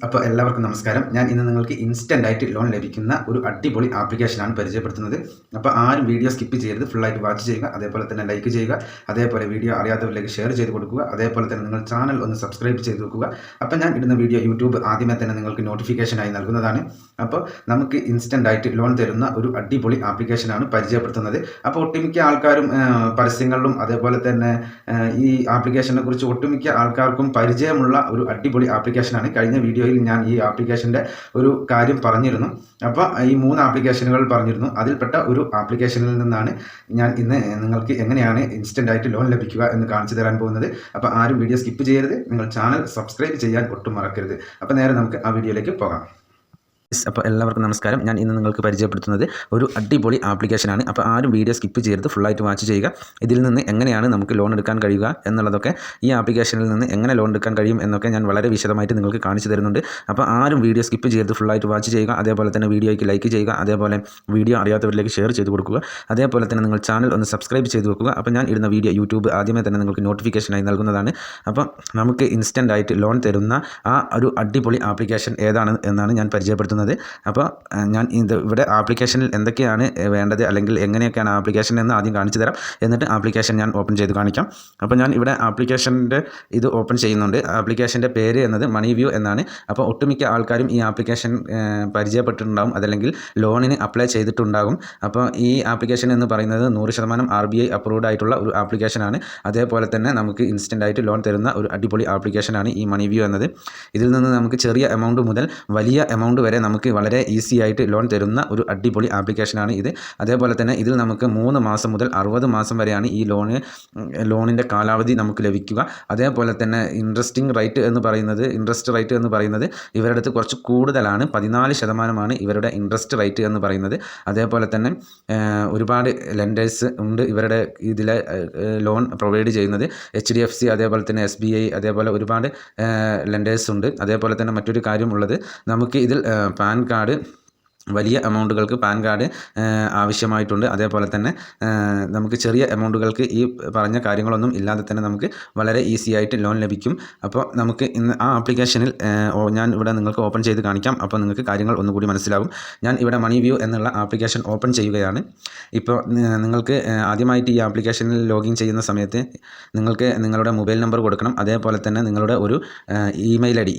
അപ്പോൾ എല്ലാവർക്കും നമസ്കാരം. ഞാൻ ഇന്ന് നിങ്ങൾക്ക് ഇൻസ്റ്റൻ്റ് ആയിട്ട് ലോൺ ലഭിക്കുന്ന ഒരു അടിപൊളി ആപ്ലിക്കേഷനാണ് പരിചയപ്പെടുത്തുന്നത്. അപ്പോൾ ആരും വീഡിയോ സ്കിപ്പ് ചെയ്യരുത്, ഫുള്ളായിട്ട് വാച്ച് ചെയ്യുക, അതേപോലെ തന്നെ ലൈക്ക് ചെയ്യുക, അതേപോലെ വീഡിയോ അറിയാത്തവരിലേക്ക് ഷെയർ ചെയ്ത് കൊടുക്കുക, അതേപോലെ തന്നെ നിങ്ങൾ ചാനൽ ഒന്ന് സബ്സ്ക്രൈബ് ചെയ്ത് വെക്കുക. അപ്പോൾ ഞാൻ ഇടുന്ന വീഡിയോ യൂട്യൂബ് ആദ്യമേ തന്നെ നിങ്ങൾക്ക് നോട്ടിഫിക്കേഷനായി നൽകുന്നതാണ്. അപ്പോൾ നമുക്ക് ഇൻസ്റ്റൻ്റ് ആയിട്ട് ലോൺ തരുന്ന ഒരു അടിപൊളി ആപ്ലിക്കേഷനാണ് പരിചയപ്പെടുത്തുന്നത്. അപ്പോൾ ഒട്ടുമിക്ക ആൾക്കാരും പരസ്യങ്ങളിലും അതേപോലെ തന്നെ ഈ ആപ്ലിക്കേഷനെ കുറിച്ച് ഒട്ടുമിക്ക ആൾക്കാർക്കും പരിചയമുള്ള ഒരു അടിപൊളി ആപ്ലിക്കേഷനാണ്. കഴിഞ്ഞ വീഡിയോയിൽ ഞാൻ ഈ ആപ്ലിക്കേഷൻ്റെ ഒരു കാര്യം പറഞ്ഞിരുന്നു. അപ്പോൾ ഈ 3 ആപ്ലിക്കേഷനുകൾ പറഞ്ഞിരുന്നു. അതിൽപ്പെട്ട ഒരു ആപ്ലിക്കേഷനിൽ നിന്നാണ് ഞാൻ ഇന്ന് നിങ്ങൾക്ക് എങ്ങനെയാണ് ഇൻസ്റ്റൻ്റ് ആയിട്ട് ലോൺ ലഭിക്കുക എന്ന് കാണിച്ചു തരാൻ പോകുന്നത്. അപ്പോൾ ആരും വീഡിയോ സ്കിപ്പ് ചെയ്യരുത്, നിങ്ങൾ ചാനൽ സബ്സ്ക്രൈബ് ചെയ്യാൻ ഒട്ടും മറക്കരുത്. അപ്പോൾ നേരെ നമുക്ക് ആ വീഡിയോയിലേക്ക് പോകാം. അപ്പോൾ എല്ലാവർക്കും നമസ്കാരം. ഞാൻ ഇന്ന് നിങ്ങൾക്ക് പരിചയപ്പെടുത്തുന്നത് ഒരു അടിപൊളി ആപ്ലിക്കേഷനാണ്. അപ്പോൾ ആരും വീഡിയോ സ്കിപ്പ് ചെയ്യരുത്, ഫുള്ളായിട്ട് വാച്ച് ചെയ്യുക. ഇതിൽ നിന്ന് എങ്ങനെയാണ് നമുക്ക് ലോൺ എടുക്കാൻ കഴിയുക എന്നുള്ളതൊക്കെ, ഈ ആപ്ലിക്കേഷനിൽ നിന്ന് എങ്ങനെ ലോൺ എടുക്കാൻ കഴിയും എന്നൊക്കെ ഞാൻ വളരെ വിശദമായിട്ട് നിങ്ങൾക്ക് കാണിച്ചു തരുന്നുണ്ട്. അപ്പോൾ ആരും വീഡിയോ സ്കിപ്പ് ചെയ്യരുത്, ഫുള്ളായിട്ട് വാച്ച് ചെയ്യുക. അതേപോലെ തന്നെ വീഡിയോയ്ക്ക് ലൈക്ക് ചെയ്യുക, അതേപോലെ വീഡിയോ അറിയാത്തവരിലേക്ക് ഷെയർ ചെയ്ത് കൊടുക്കുക, അതേപോലെ തന്നെ നിങ്ങൾ ചാനൽ ഒന്ന് സബ്സ്ക്രൈബ് ചെയ്ത് വെക്കുക. അപ്പോൾ ഞാൻ ഇടുന്ന വീഡിയോ യൂട്യൂബ് ആദ്യമേ തന്നെ നിങ്ങൾക്ക് നോട്ടിഫിക്കേഷനായി നൽകുന്നതാണ്. അപ്പോൾ നമുക്ക് ഇൻസ്റ്റൻ്റ് ആയിട്ട് ലോൺ തരുന്ന ആ ഒരു അടിപൊളി ആപ്ലിക്കേഷൻ ഏതാണ് എന്നാണ് ഞാൻ പരിചയപ്പെടുത്തുന്നത്. അപ്പോൾ ഞാൻ ഇവിടെ ആപ്ലിക്കേഷനിൽ എന്തൊക്കെയാണ് വേണ്ടത്, അല്ലെങ്കിൽ എങ്ങനെയൊക്കെയാണ് ആപ്ലിക്കേഷൻ എന്ന് ആദ്യം കാണിച്ചു തരാം. എന്നിട്ട് ആപ്ലിക്കേഷൻ ഞാൻ ഓപ്പൺ ചെയ്ത് കാണിക്കാം. അപ്പോൾ ഞാൻ ഇവിടെ ആപ്ലിക്കേഷൻ്റെ ഇത് ഓപ്പൺ ചെയ്യുന്നുണ്ട്. ആപ്ലിക്കേഷൻ്റെ പേര് എന്നത് മണി വ്യൂ എന്നാണ്. അപ്പോൾ ഒട്ടുമിക്ക ആൾക്കാരും ഈ ആപ്ലിക്കേഷൻ പരിചയപ്പെട്ടിട്ടുണ്ടാകും, അതല്ലെങ്കിൽ ലോണിന് അപ്ലൈ ചെയ്തിട്ടുണ്ടാകും. അപ്പോൾ ഈ ആപ്ലിക്കേഷൻ എന്ന് പറയുന്നത് 100% RBI അപ്രൂവ്ഡ് ആയിട്ടുള്ള ഒരു ആപ്ലിക്കേഷനാണ്. അതേപോലെ തന്നെ നമുക്ക് ഇൻസ്റ്റൻ്റ് ആയിട്ട് ലോൺ തരുന്ന ഒരു അടിപൊളി ആപ്ലിക്കേഷനാണ് ഈ മണി വ്യൂ എന്നത്. ഇതിൽ നിന്ന് നമുക്ക് ചെറിയ എമൗണ്ട് മുതൽ വലിയ എമൗണ്ട് വരെ നമുക്ക് വളരെ ഈസി ആയിട്ട് ലോൺ തരുന്ന ഒരു അടിപൊളി ആപ്ലിക്കേഷനാണ് ഇത്. അതേപോലെ തന്നെ ഇതിൽ നമുക്ക് 3 മാസം മുതൽ 60 മാസം വരെയാണ് ഈ ലോണിൻ്റെ കാലാവധി നമുക്ക് ലഭിക്കുക. അതേപോലെ തന്നെ ഇൻട്രസ്റ്റ് റേറ്റ് എന്ന് പറയുന്നത് ഇവരുടെ അടുത്ത് കുറച്ച് കൂടുതലാണ്. 14% ഇവരുടെ ഇൻട്രസ്റ്റ് റേറ്റ് എന്ന് പറയുന്നത്. അതേപോലെ തന്നെ ഒരുപാട് ലെൻഡേഴ്സ് ഉണ്ട് ഇവരുടെ ഇതിലെ ലോൺ പ്രൊവൈഡ് ചെയ്യുന്നത്. HDFC, അതേപോലെ തന്നെ SBI, അതേപോലെ ഒരുപാട് ലെൻഡേഴ്സ് ഉണ്ട്. അതേപോലെ തന്നെ മറ്റൊരു കാര്യം ഉള്ളത്, നമുക്ക് ഇതിൽ പാൻ കാർഡ്, വലിയ എമൗണ്ടുകൾക്ക് പാൻ കാർഡ് ആവശ്യമായിട്ടുണ്ട്. അതേപോലെ തന്നെ നമുക്ക് ചെറിയ എമൗണ്ടുകൾക്ക് ഈ പറഞ്ഞ കാര്യങ്ങളൊന്നും ഇല്ലാതെ തന്നെ നമുക്ക് വളരെ ഈസി ആയിട്ട് ലോൺ ലഭിക്കും. അപ്പോൾ നമുക്ക് ഇന്ന് ആ ആപ്ലിക്കേഷനിൽ ഞാൻ ഇവിടെ നിങ്ങൾക്ക് ഓപ്പൺ ചെയ്ത് കാണിക്കാം. അപ്പോൾ നിങ്ങൾക്ക് കാര്യങ്ങൾ ഒന്നുകൂടി മനസ്സിലാകും. ഞാൻ ഇവിടെ മണി വ്യൂ എന്നുള്ള ആപ്ലിക്കേഷൻ ഓപ്പൺ ചെയ്യുകയാണ്. ഇപ്പോൾ നിങ്ങൾക്ക് ആദ്യമായിട്ട് ഈ ആപ്ലിക്കേഷനിൽ ലോഗിൻ ചെയ്യുന്ന സമയത്ത് നിങ്ങൾക്ക് നിങ്ങളുടെ മൊബൈൽ നമ്പർ കൊടുക്കണം. അതേപോലെ തന്നെ നിങ്ങളുടെ ഒരു ഇമെയിൽ ID,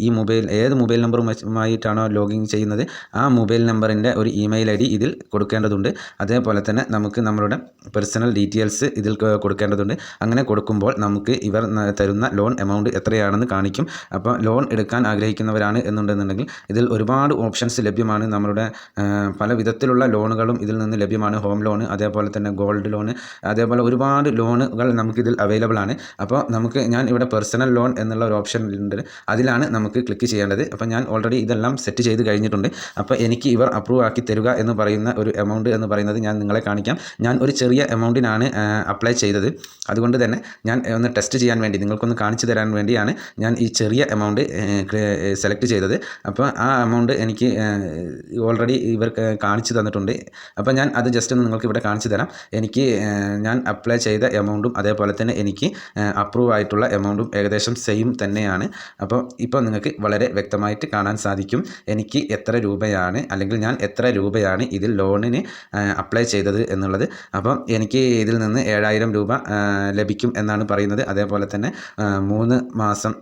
ഏത് മൊബൈൽ നമ്പറുമായിട്ടാണോ ലോഗിൻ ചെയ്യുന്നത് ആ മൊബൈൽ നമ്പറിൻ്റെ ഒരു ഇമെയിൽ ID ഇതിൽ കൊടുക്കേണ്ടതുണ്ട്. അതേപോലെ തന്നെ നമുക്ക് നമ്മളുടെ പേഴ്സണൽ ഡീറ്റെയിൽസ് ഇതിൽ കൊടുക്കേണ്ടതുണ്ട്. അങ്ങനെ കൊടുക്കുമ്പോൾ നമുക്ക് ഇവർ തരുന്ന ലോൺ എമൗണ്ട് എത്രയാണെന്ന് കാണിക്കും. അപ്പോൾ ലോൺ എടുക്കാൻ ആഗ്രഹിക്കുന്നവരാണ് എന്നുണ്ടെന്നുണ്ടെങ്കിൽ ഇതിൽ ഒരുപാട് ഓപ്ഷൻസ് ലഭ്യമാണ്. നമ്മളുടെ പല വിധത്തിലുള്ള ലോണുകളും ഇതിൽ നിന്ന് ലഭ്യമാണ്. ഹോം ലോൺ, അതേപോലെ തന്നെ ഗോൾഡ് ലോൺ, അതേപോലെ ഒരുപാട് ലോണുകൾ നമുക്കിതിൽ അവൈലബിൾ ആണ്. അപ്പോൾ ഞാൻ ഇവിടെ പേഴ്സണൽ ലോൺ എന്നുള്ള ഒരു ഓപ്ഷൻ ഉണ്ട്, അതിലാണ് നമുക്ക് ക്ലിക്ക് ചെയ്യേണ്ടത്. അപ്പോൾ ഞാൻ ഓൾറെഡി ഇതെല്ലാം സെറ്റ് ചെയ്ത് കഴിഞ്ഞിട്ടുണ്ട്. അപ്പോൾ എനിക്ക് ഇവർ അപ്രൂവ് ആക്കി തരിക എന്ന് പറയുന്ന ഒരു എമൗണ്ട് എന്ന് പറയുന്നത് ഞാൻ നിങ്ങളെ കാണിക്കാം. ഞാൻ ഒരു ചെറിയ എമൗണ്ടിനാണ് അപ്ലൈ ചെയ്തത്. അതുകൊണ്ട് തന്നെ ഞാൻ ഒന്ന് ടെസ്റ്റ് ചെയ്യാൻ വേണ്ടി, നിങ്ങൾക്കൊന്ന് കാണിച്ചു തരാൻ വേണ്ടിയാണ് ഞാൻ ഈ ചെറിയ എമൗണ്ട് സെലക്ട് ചെയ്തത്. അപ്പോൾ ആ എമൗണ്ട് എനിക്ക് ഓൾറെഡി ഇവർ കാണിച്ചു തന്നിട്ടുണ്ട്. അപ്പോൾ ഞാൻ അത് ജസ്റ്റ് ഒന്ന് നിങ്ങൾക്ക് ഇവിടെ കാണിച്ചു തരാം. ഞാൻ അപ്ലൈ ചെയ്ത എമൗണ്ടും അതേപോലെ തന്നെ എനിക്ക് അപ്രൂവ് ആയിട്ടുള്ള എമൗണ്ടും ഏകദേശം സെയിം തന്നെയാണ്. അപ്പോൾ ഇപ്പോൾ നിങ്ങൾക്ക് വളരെ വ്യക്തമായിട്ട് കാണാൻ സാധിക്കും എനിക്ക് എത്ര രൂപയാണ്, അല്ലെങ്കിൽ ഞാൻ എത്ര രൂപയാണ് ഇതിൽ ലോണിന് അപ്ലൈ ചെയ്തത് എന്നുള്ളത്. അപ്പം എനിക്ക് ഇതിൽ നിന്ന് 7000 രൂപ ലഭിക്കും എന്നാണ് പറയുന്നത്. അതേപോലെ തന്നെ 3 മാസം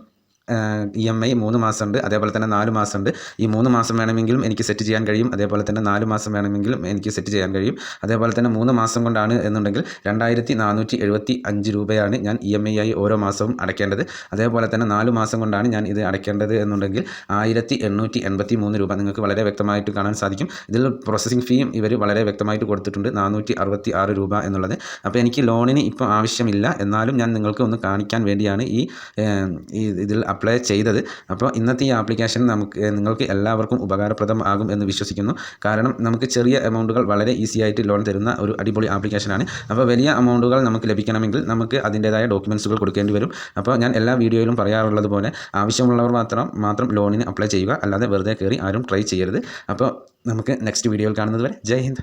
EMI 3 മാസമുണ്ട്, അതേപോലെ തന്നെ 4 മാസമുണ്ട്. ഈ 3 മാസം വേണമെങ്കിലും എനിക്ക് സെറ്റ് ചെയ്യാൻ കഴിയും, അതേപോലെ തന്നെ 4 മാസം വേണമെങ്കിലും എനിക്ക് സെറ്റ് ചെയ്യാൻ കഴിയും. അതേപോലെ തന്നെ 3 മാസം കൊണ്ടാണ് എന്നുണ്ടെങ്കിൽ 2475 രൂപയാണ് ഞാൻ EMI ആയി ഓരോ മാസവും അടയ്ക്കേണ്ടത്. അതേപോലെ തന്നെ 4 മാസം കൊണ്ടാണ് ഞാൻ ഇത് അടയ്ക്കേണ്ടത് എന്നുണ്ടെങ്കിൽ 1883 രൂപ. നിങ്ങൾക്ക് വളരെ വ്യക്തമായിട്ട് കാണാൻ സാധിക്കും. ഇതിൽ പ്രോസസ്സിംഗ് ഫീയും ഇവർ വളരെ വ്യക്തമായിട്ട് കൊടുത്തിട്ടുണ്ട്, 466 രൂപ എന്നുള്ളത്. അപ്പോൾ എനിക്ക് ലോണിന് ഇപ്പോൾ ആവശ്യമില്ല, എന്നാലും ഞാൻ നിങ്ങൾക്ക് ഒന്ന് കാണിക്കാൻ വേണ്ടിയാണ് ഇതിൽ അപ്ലൈ ചെയ്തത്. അപ്പോൾ ഇന്നത്തെ ഈ ആപ്ലിക്കേഷൻ നിങ്ങൾക്ക് എല്ലാവർക്കും ഉപകാരപ്രദമാകും എന്ന് വിശ്വസിക്കുന്നു. കാരണം നമുക്ക് ചെറിയ എമൗണ്ടുകൾ വളരെ ഈസി ആയിട്ട് ലോൺ തരുന്ന ഒരു അടിപൊളി ആപ്ലിക്കേഷനാണ്. അപ്പോൾ വലിയ എമൗണ്ടുകൾ നമുക്ക് ലഭിക്കണമെങ്കിൽ നമുക്ക് അതിൻ്റേതായ ഡോക്യുമെൻറ്റ്സുകൾ കൊടുക്കേണ്ടി വരും. അപ്പോൾ ഞാൻ എല്ലാ വീഡിയോയിലും പറയാറുള്ളത് പോലെ ആവശ്യമുള്ളവർ മാത്രം ലോണിന് അപ്ലൈ ചെയ്യുക, അല്ലാതെ വെറുതെ കയറി ആരും ട്രൈ ചെയ്യരുത്. അപ്പോൾ നമുക്ക് നെക്സ്റ്റ് വീഡിയോയിൽ കാണുന്നത് വരെ ജയ് ഹിന്ദ്.